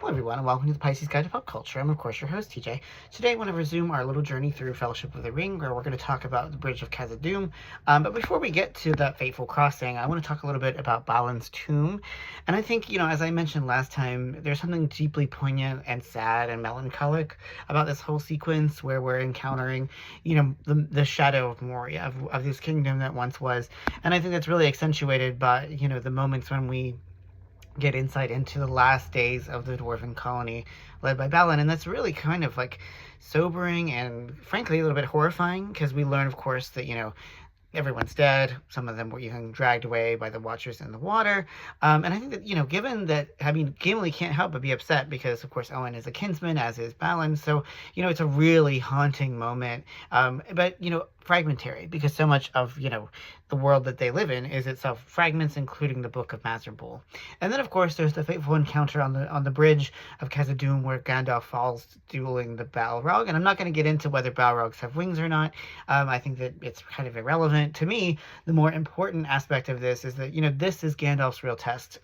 Hello everyone and welcome to the Pisces Guide to Pop Culture. I'm of course your host TJ. Today I want to resume our little journey through Fellowship of the Ring where we're going to talk about the Bridge of Khazad-dûm. But before we get to that fateful crossing, I want to talk a little bit about Balin's tomb. And I think, as I mentioned last time, there's something deeply poignant and sad and melancholic about this whole sequence where we're encountering, the shadow of Moria, of this kingdom that once was. And I think that's really accentuated by, the moments when we get insight into the last days of the dwarven colony led by Balin. And that's really kind of like sobering and frankly a little bit horrifying because we learn, of course, that, everyone's dead. Some of them were even dragged away by the Watchers in the water. And I think that, given that, Gimli can't help but be upset because, of course, Owen is a kinsman, as is Balin. So, it's a really haunting moment. But, fragmentary because so much of, the world that they live in is itself fragments, including the Book of Mazarbul. And then, of course, there's the fateful encounter on the bridge of Khazad-dûm where Gandalf falls dueling the Balrog. And I'm not going to get into whether Balrogs have wings or not. I think that it's kind of irrelevant. To me, the more important aspect of this is that, this is Gandalf's real test.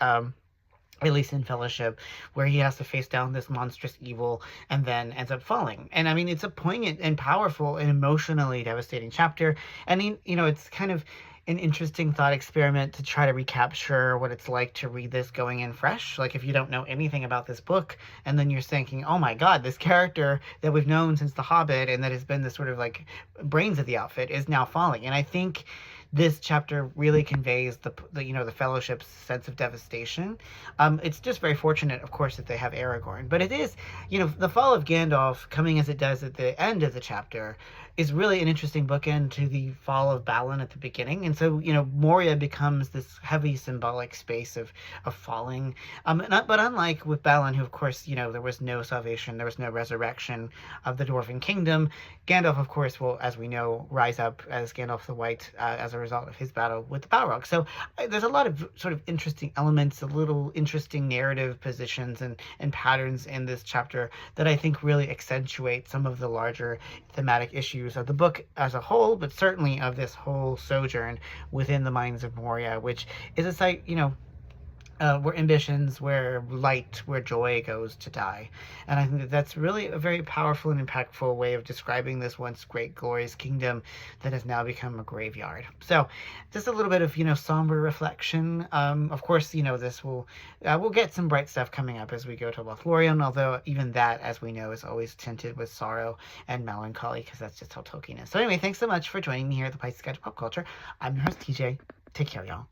At least in Fellowship, where he has to face down this monstrous evil and then ends up falling. And it's a poignant and powerful and emotionally devastating chapter. And, it's kind of an interesting thought experiment to try to recapture what it's like to read this going in fresh. Like if you don't know anything about this book and then you're thinking, oh my God, this character that we've known since The Hobbit and that has been the sort of like brains of the outfit is now falling. And I think this chapter really conveys the Fellowship's sense of devastation. It's just very fortunate, of course, that they have Aragorn, but it is, the fall of Gandalf coming as it does at the end of the chapter is really an interesting bookend to the fall of Balin at the beginning. And so, Moria becomes this heavy symbolic space of falling. But unlike with Balin, who, of course, there was no salvation, there was no resurrection of the Dwarven Kingdom, Gandalf, of course, will, as we know, rise up as Gandalf the White as a result of his battle with the Balrog. So there's a lot of sort of interesting elements, a little interesting narrative positions and patterns in this chapter that I think really accentuate some of the larger thematic issues of the book as a whole, but certainly of this whole sojourn within the Mines of Moria, which is a site, where ambitions, where light, where joy goes to die. And I think that that's really a very powerful and impactful way of describing this once great, glorious kingdom that has now become a graveyard. So just a little bit of, somber reflection. Of course, this we'll get some bright stuff coming up as we go to Lothlorien, although even that, as we know, is always tinted with sorrow and melancholy because that's just how Tolkien is. So anyway, thanks so much for joining me here at the Pisces Guide to Pop Culture. I'm your host, TJ. Take care, y'all.